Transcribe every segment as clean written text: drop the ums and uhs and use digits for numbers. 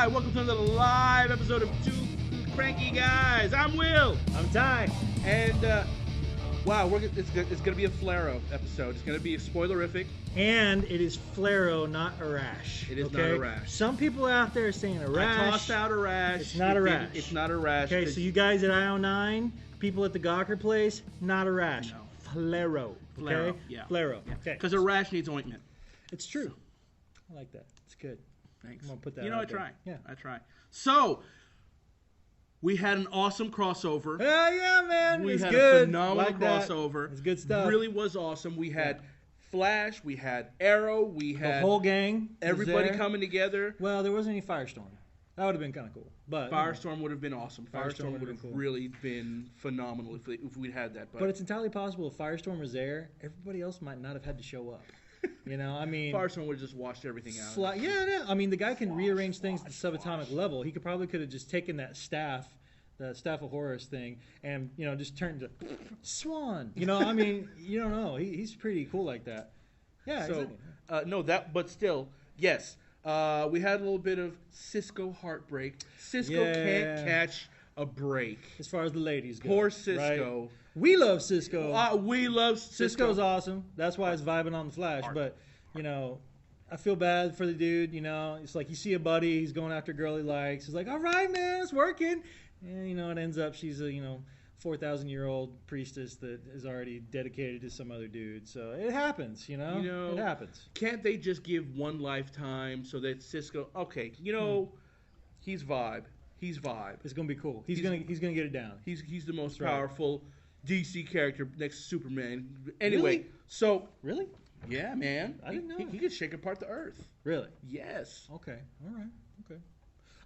welcome to another live episode of Two Cranky Guys. I'm Will. I'm Ty. And, wow, it's going to be a flarrow episode. It's going to be a spoilerific. And it is flarrow, not a rash. It is not a rash. Some people out there are saying a rash. I tossed out a rash. It's not a rash. It's not a rash. Okay, so you guys at IO9, people at the Gawker place, not a rash. No. Flarrow. Okay? Flarrow, yeah. Flarrow. Yeah. Okay. Because a rash needs ointment. It's true. I like that. It's good. Thanks. I'm going to put that You know, out I there. try. Yeah. I try. So, we had an awesome crossover. Hell yeah, man. We it's had good. a phenomenal like that. crossover. It's good stuff. Really was awesome. We had Flash, we had Arrow, we had the whole gang. was everybody there. coming together. Well, there wasn't any Firestorm. That would have been kind of cool. But Firestorm would have been awesome. Firestorm Firestorm would would have have been cool. really been phenomenal if we'd had that. But it's entirely possible if Firestorm was there, everybody else might not have had to show up. You know, I mean, Firestorm would have just washed everything out. Yeah. I mean, the guy can rearrange things at the subatomic level. He could have just taken that staff, the staff of Horus thing, and just turned to Swan. I mean, you don't know. He's pretty cool like that. Yeah. So exactly. but still, yes. We had a little bit of Cisco heartbreak. Cisco can't catch a break. As far as the ladies go. Poor Cisco. Right? We love Cisco. We love Cisco. Cisco's awesome. That's why it's vibing on the Flash. But, I feel bad for the dude. It's like you see a buddy, he's going after a girl he likes. He's like, all right, man, it's working. And, it ends up she's a, 4,000-year-old priestess that is already dedicated to some other dude. So it happens, it happens. Can't they just give one lifetime so that Cisco, okay, he's vibe. He's vibe. It's gonna be cool. He's gonna get it down. He's the most That's right. powerful DC character next to Superman. Anyway, Really? so Really? yeah, man, I didn't know. he could shake apart the Earth. Really? Yes. Okay. All right. Okay.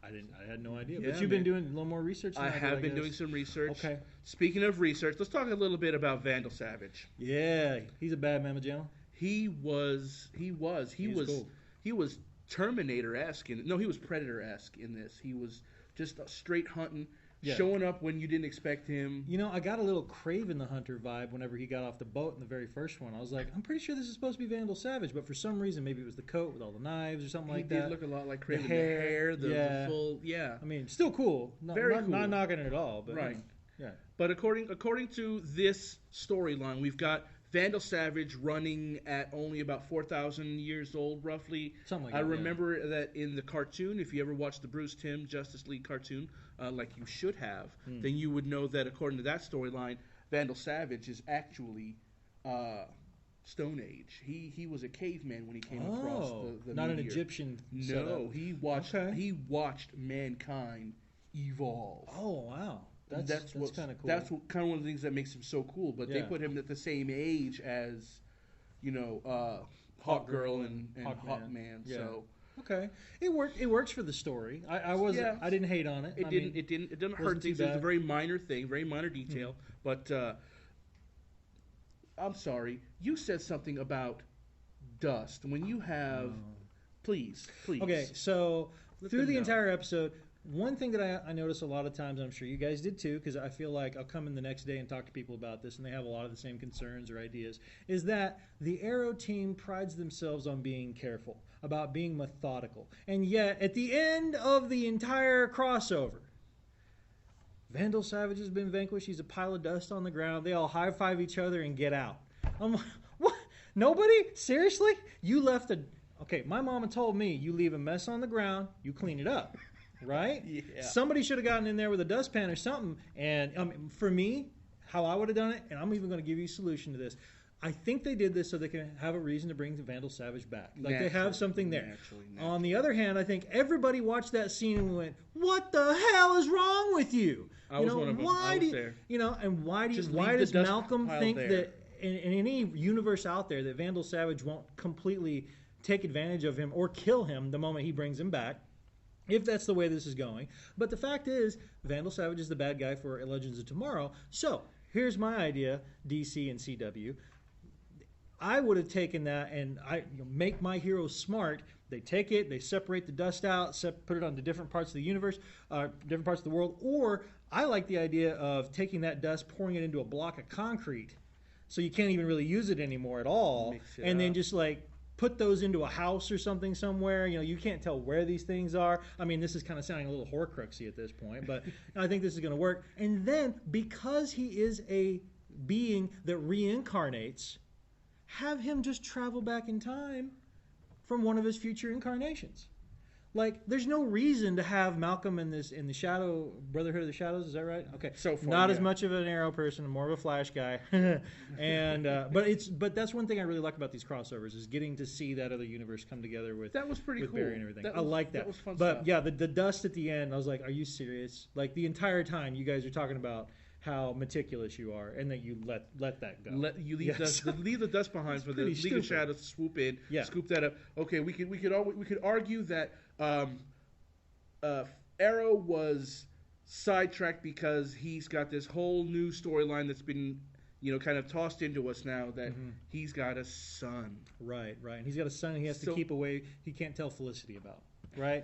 I had no idea. Yeah, But you've been doing a little more research than I did, have been guess. doing some research. Okay. Speaking of research, let's talk a little bit about Vandal Savage. Yeah, he's a bad mamma jamma. He was cool. he was Terminator-esque he was Predator-esque in this. He was just straight hunting, showing up when you didn't expect him. I got a little Craven the Hunter vibe whenever he got off the boat in the very first one. I was like, I'm pretty sure this is supposed to be Vandal Savage, but for some reason, maybe it was the coat with all the knives or something like that. He did look a lot like Craven. The hair, the full, I mean, still cool. Very cool. Not knocking it at all, but right. Yeah. But according to this storyline, we've got Vandal Savage running at only about 4,000 years old, roughly. Something like I that. remember that in the cartoon, if you ever watched the Bruce Timm Justice League cartoon, like you should have, then you would know that according to that storyline, Vandal Savage is actually Stone Age. He was a caveman when he came across the not meteor. an Egyptian. No, setup. he watched mankind evolve. Oh wow. That's kind of cool. That's kind of one of the things that makes him so cool. But they Yeah. put him at the same age as, Hawk Girl and Hawkman. Yeah. So okay, it works for the story. I didn't hate on it. it didn't hurt things. It was a very minor thing, very minor detail. But I'm sorry, you said something about dust when you have. Please. Okay, so through the know. entire episode, one thing that I notice a lot of times, and I'm sure you guys did too, because I feel like I'll come in the next day and talk to people about this, and they have a lot of the same concerns or ideas, is that the Arrow team prides themselves on being careful, about being methodical. And yet, at the end of the entire crossover, Vandal Savage has been vanquished. He's a pile of dust on the ground. They all high-five each other and get out. I'm like, what? Nobody? Seriously? You left a... Okay, my mama told me you leave a mess on the ground, you clean it up. Right? Yeah. Somebody should have gotten in there with a dustpan or something. And for me, how I would have done it, and I'm even going to give you a solution to this. I think they did this so they can have a reason to bring the Vandal Savage back. Like they have something there. Naturally. On the other hand, I think everybody watched that scene and went, "What the hell is wrong with you?" I was one of them. I was there. And why Just why leave does the dust Malcolm pile think there. that in any universe out there that Vandal Savage won't completely take advantage of him or kill him the moment he brings him back? If that's the way this is going. But the fact is, Vandal Savage is the bad guy for Legends of Tomorrow. So, here's my idea, DC and CW. I would have taken that and make my heroes smart. They take it, they separate the dust out, put it onto different parts of the universe, different parts of the world. Or I like the idea of taking that dust, pouring it into a block of concrete, so you can't even really use it anymore at all. Mix it and then up. just like put those into a house or something somewhere. You can't tell where these things are. I mean, this is kind of sounding a little Horcruxy at this point, but I think this is going to work. And then, because he is a being that reincarnates, have him just travel back in time from one of his future incarnations. Like, there's no reason to have Malcolm in the Shadow Brotherhood of the Shadows. Is that right? Okay. So far, not as much of an Arrow person, more of a Flash guy. And but that's one thing I really like about these crossovers is getting to see that other universe come together with that was pretty cool. Barry and everything. I like that. That was fun but stuff. yeah, the dust at the end, I was like, are you serious? Like the entire time, you guys are talking about how meticulous you are, and that you let that go. You leave leave the dust behind for the League stupid. of Shadows to swoop in, Yeah. scoop that up. Okay, we could argue that Arrow was sidetracked because he's got this whole new storyline that's been kind of tossed into us now that he's got a son. Right. And he's got a son he has to keep away. He can't tell Felicity about. Right.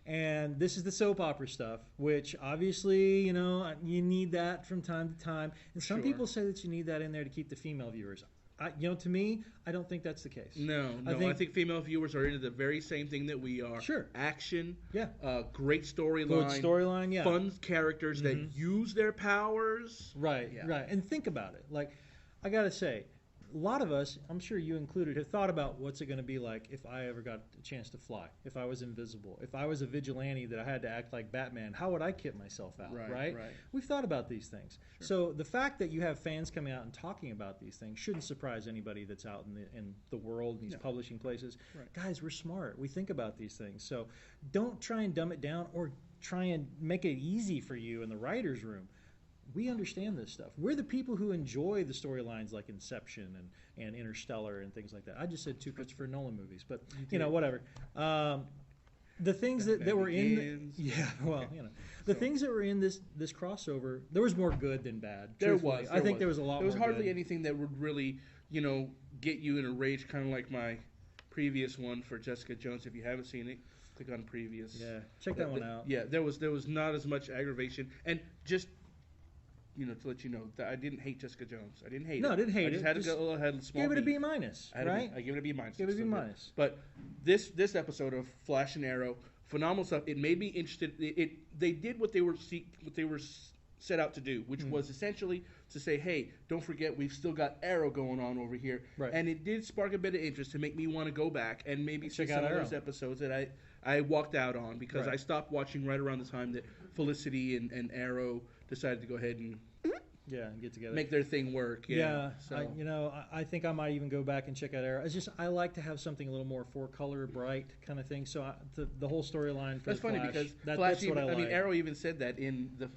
And this is the soap opera stuff, which obviously, you need that from time to time. And some people say that you need that in there to keep the female viewers. To me, I don't think that's the case. No. I think female viewers are into the very same thing that we are. Sure. Action. Yeah. Great storyline. Good storyline, yeah. Fun characters that use their powers. Right, Yeah. right. And think about it. Like, I got to say, a lot of us, I'm sure you included, have thought about what's it going to be like if I ever got a chance to fly, if I was invisible, if I was a vigilante that I had to act like Batman, how would I kit myself out, right? We've thought about these things. Sure. So the fact that you have fans coming out and talking about these things shouldn't surprise anybody that's out in the world, in these publishing places. Right. Guys, we're smart. We think about these things. So don't try and dumb it down or try and make it easy for you in the writer's room. We understand this stuff. We're the people who enjoy the storylines like Inception and Interstellar and things like that. I just said 2 Christopher Nolan movies, but whatever. The things that were in the things that were in this crossover, there was more good than bad. There was. I think there was a lot. There was more hardly good. anything that would really get you in a rage, kind of like my previous one for Jessica Jones. If you haven't seen it, click on previous. Yeah, check that one out. Yeah, there was not as much aggravation and just. To let you know that I didn't hate Jessica Jones. I didn't hate it. No, I didn't hate it. I just had to go ahead and small. Give it a B. B minus, right? I give it a B minus. Give it a B minus. But this episode of Flash and Arrow, phenomenal stuff. It made me interested. They did what they were set out to do, which was essentially to say, hey, don't forget we've still got Arrow going on over here. Right. And it did spark a bit of interest to make me want to go back and maybe see some of those episodes that I walked out on because I stopped watching right around the time that Felicity and Arrow decided to go ahead and get together, make their thing work. So. I think I might even go back and check out Arrow. It's just I like to have something a little more four-color, bright kind of thing. So the whole storyline for that's funny Flash, because that's what I like. I mean, Arrow even said that in the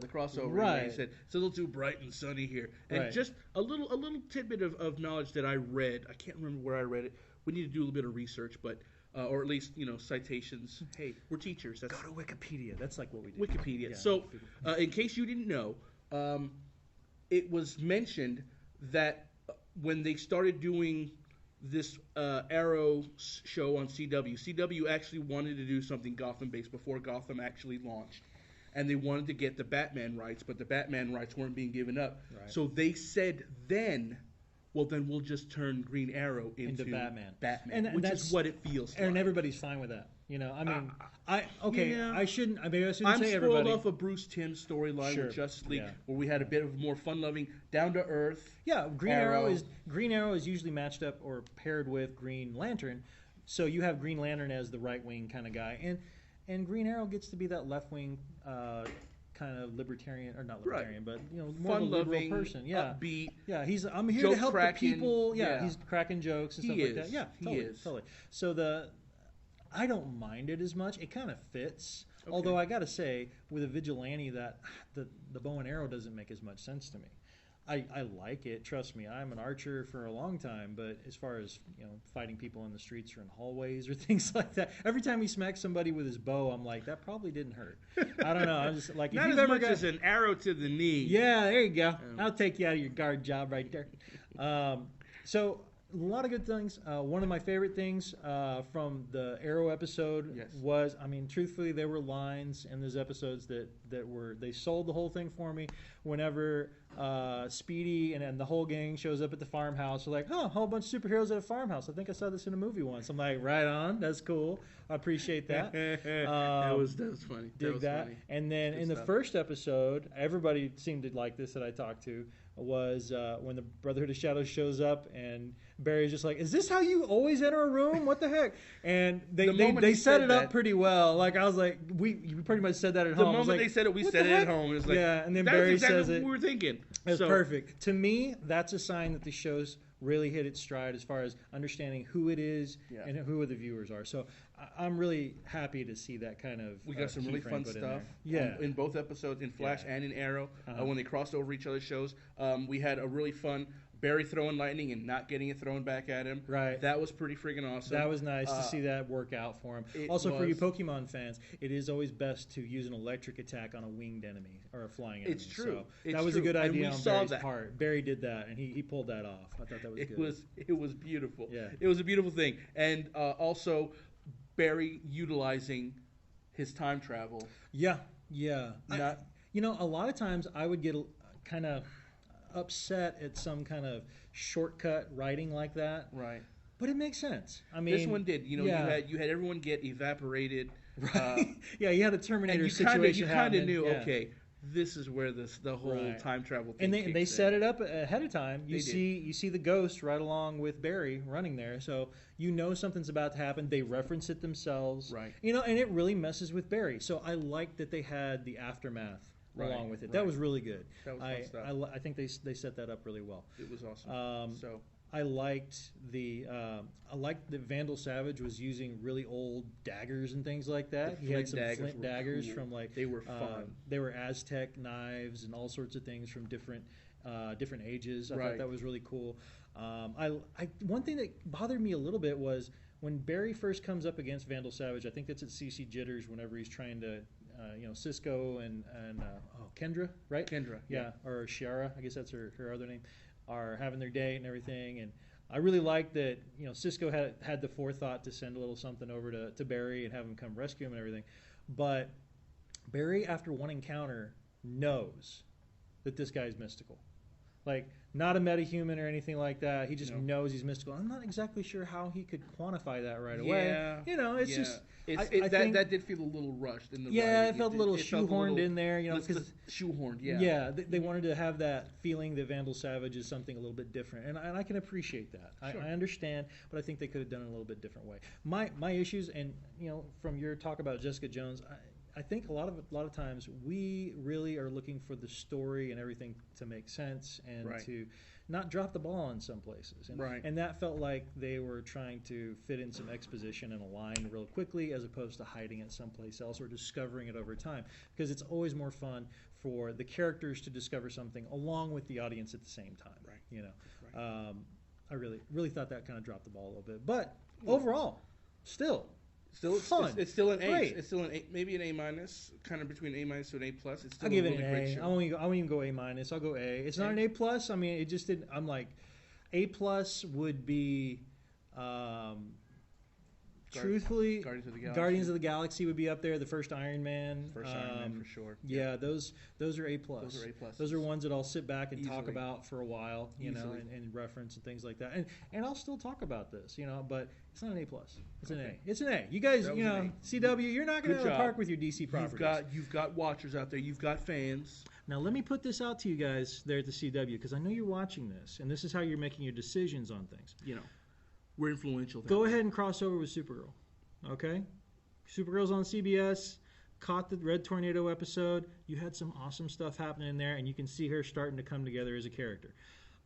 crossover. Right. He said it's a little too bright and sunny here, and just a little tidbit of knowledge that I read. I can't remember where I read it. We need to do a little bit of research, but. Or at least, citations. Hey, we're teachers. Go to Wikipedia. That's like what we do. Wikipedia. Yeah. So, in case you didn't know, it was mentioned that when they started doing this Arrow show on CW actually wanted to do something Gotham-based before Gotham actually launched. And they wanted to get the Batman rights, but the Batman rights weren't being given up. Right. So they said then... Well, then we'll just turn Green Arrow into Batman, and which is what it feels like. And everybody's fine with that. I shouldn't say everybody. I'm spoiled off a Bruce Timm storyline with Justice League, where we had a bit of more fun-loving, down-to-earth. Yeah, Green Arrow is usually matched up or paired with Green Lantern, so you have Green Lantern as the right-wing kind of guy, and Green Arrow gets to be that left-wing. Kind of libertarian, or not libertarian, but more of a liberal person. Yeah, upbeat. Yeah, I'm here to help the people. Yeah, he's cracking jokes and stuff like that. Yeah, totally. So I don't mind it as much. It kind of fits. Okay. Although I got to say, with a vigilante, that the bow and arrow doesn't make as much sense to me. I like it. Trust me, I'm an archer for a long time. But as far as fighting people in the streets or in hallways or things like that, every time he smacks somebody with his bow, I'm like, that probably didn't hurt. I don't know. I'm just like, not as much as an arrow to the knee. Yeah, there you go. I'll take you out of your guard job right there. So lot of good things. One of my favorite things from the Arrow episode was, I mean, truthfully, there were lines in those episodes that they sold the whole thing for me. Whenever Speedy and the whole gang shows up at the farmhouse, they're like, a whole bunch of superheroes at a farmhouse. I think I saw this in a movie once. I'm like, right on, that's cool. I appreciate that. That was funny. Dig that. Funny. And then good in stuff. The first episode, everybody seemed to like this that I talked to, was when the Brotherhood of Shadows shows up and Barry's just like, is this how you always enter a room? What the heck? And they set it up pretty well. Like, I was like, you pretty much said that at home. The moment they said it, we said it at home. It was like, yeah, and then Barry exactly says it. What we were thinking. It's perfect. To me, that's a sign that the show's really hit its stride as far as understanding who it is and who the viewers are. So I'm really happy to see that kind of. We got some really fun stuff. In both episodes, in Flash and in Arrow, when they crossed over each other's shows, we had a really fun Barry throwing lightning and not getting it thrown back at him. Right. That was pretty freaking awesome. That was nice to see that work out for him. Also, for you Pokemon fans, it is always best to use an electric attack on a winged enemy or a flying enemy. It's true. So that was a good idea on Barry's part. Barry did that, and he pulled that off. I thought that was good. It was beautiful. Yeah. It was a beautiful thing. And also, Barry utilizing his time travel. Yeah. A lot of times I would get kind of upset at some kind of shortcut writing like that. Right. But it makes sense. I mean, this one did. You had everyone get evaporated. Right. You had a Terminator situation. You kind of knew, okay, this is where the whole time travel thing. And they set it up ahead of time. You see the ghost right along with Barry running there, so you know something's about to happen. They reference it themselves. Right. And it really messes with Barry. So I like that they had the aftermath along with it. That was really good. That was fun stuff. I think they set that up really well. It was awesome. I liked that Vandal Savage was using really old daggers and things like that. He had some flint daggers cool. From like they were fun. They were Aztec knives and all sorts of things from different ages. I thought that was really cool. One thing that bothered me a little bit was when Barry first comes up against Vandal Savage. I think that's at CC Jitters whenever he's trying to. Cisco and Kendra, right? Kendra, yeah, or Shiara, I guess that's her other name, are having their date and everything. And I really liked that, Cisco had the forethought to send a little something over to Barry and have him come rescue him and everything. But Barry, after one encounter, knows that this guy's mystical. Like, not a metahuman or anything like that. He just knows he's mystical. I'm not exactly sure how he could quantify that right away. It's just... I think that did feel a little rushed in the it felt a little shoehorned in there, because shoehorned, they wanted to have that feeling that Vandal Savage is something a little bit different, and I can appreciate that. Sure. I understand, but I think they could have done it a little bit different way. My issues, and from your talk about Jessica Jones, I think a lot of times we really are looking for the story and everything to make sense and to not drop the ball in some places. And that felt like they were trying to fit in some exposition in a line real quickly as opposed to hiding it someplace else or discovering it over time. Because it's always more fun for the characters to discover something along with the audience at the same time. I really thought that kind of dropped the ball a little bit. But overall, still fun. It's still an A. Great. It's still an A, maybe an A minus, kind of between A minus to an A plus. It's still I'll give it an A. I won't even go A minus. I'll go A. It's not an A plus. I mean, it just didn't. I'm like, A plus would be, truthfully, Guardians of the Galaxy would be up there. The first Iron Man. First Iron Man for sure. Yeah, those are A plus. Those are A plus. Those are ones that I'll sit back and talk about for a while, and reference and things like that. And I'll still talk about this, but it's not an A plus. It's an A. It's an A. You guys, CW, you're not going to park with your DC properties. You've got watchers out there. You've got fans. Now let me put this out to you guys there at the CW because I know you're watching this, and this is how you're making your decisions on things. We're influential. Go ahead and cross over with Supergirl. Okay? Supergirl's on CBS. Caught the Red Tornado episode. You had some awesome stuff happening in there, and you can see her starting to come together as a character.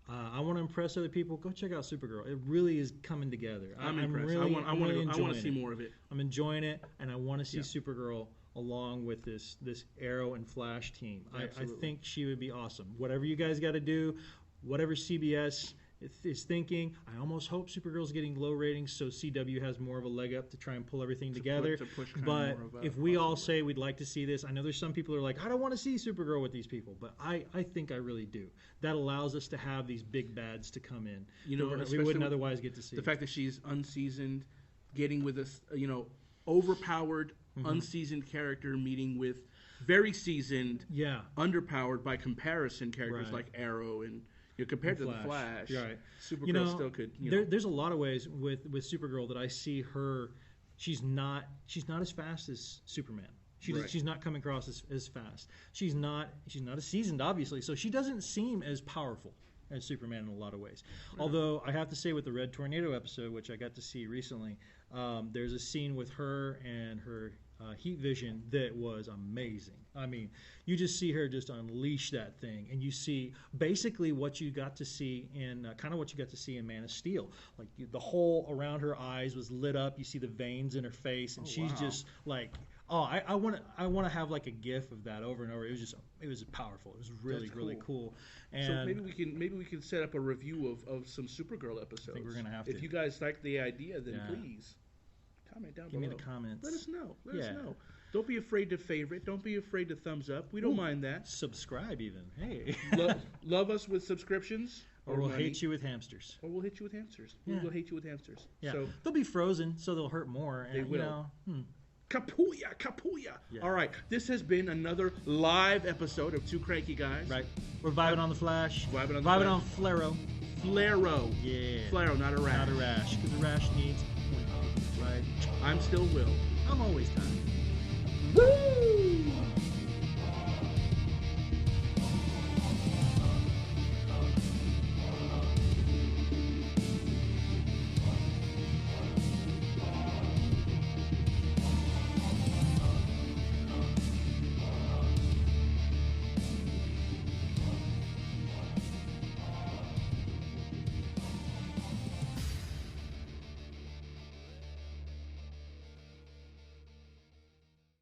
I want to impress other people. Go check out Supergirl. It really is coming together. I'm impressed. Really, I want to see more of it. I'm enjoying it, and I want to see Supergirl along with this Arrow and Flash team. I think she would be awesome. Whatever you guys got to do, whatever CBS is thinking, I almost hope Supergirl's getting low ratings so CW has more of a leg up to try and pull everything together. But if we all say we'd like to see this, I know there's some people who are like, I don't want to see Supergirl with these people, but I think I really do. That allows us to have these big bads to come in. You know, we wouldn't otherwise get to see. The fact that she's unseasoned, getting with a overpowered, unseasoned character, meeting with very seasoned, underpowered by comparison characters like Arrow and compared to the Flash. Right. Supergirl still could. There's a lot of ways with Supergirl that I see her. She's not as fast as Superman. She's not coming across as fast. She's not as seasoned, obviously, so she doesn't seem as powerful as Superman in a lot of ways. Right. Although I have to say, with the Red Tornado episode, which I got to see recently, there's a scene with her and her heat vision that was amazing. I mean, you just see her just unleash that thing, and you see basically what you got to see in kind of what you got to see in Man of Steel. Like the hole around her eyes was lit up. You see the veins in her face, and she's just like, I want to have like a GIF of that over and over. It was powerful. It was really cool. And so maybe we can set up a review of some Supergirl episodes. I think we're gonna have to. If you guys like the idea, then please comment down below. Give me the comments. Let us know. Let us know. Don't be afraid to favorite. Don't be afraid to thumbs up. We don't mind that. Subscribe even. Hey. love us with subscriptions. Or we'll hate you with hamsters. Or we'll hit you with hamsters. Yeah. We'll hate you with hamsters. Yeah. So, they'll be frozen, so they'll hurt more. They will. Kapuya. Yeah. All right. This has been another live episode of Two Cranky Guys. Right. We're vibing on the Flash. Vibing on flarrow. Flarrow. Yeah. Flarrow, not a rash. Not a rash. Because a rash needs... Right. I'm still Will. I'm always Tom. Woo!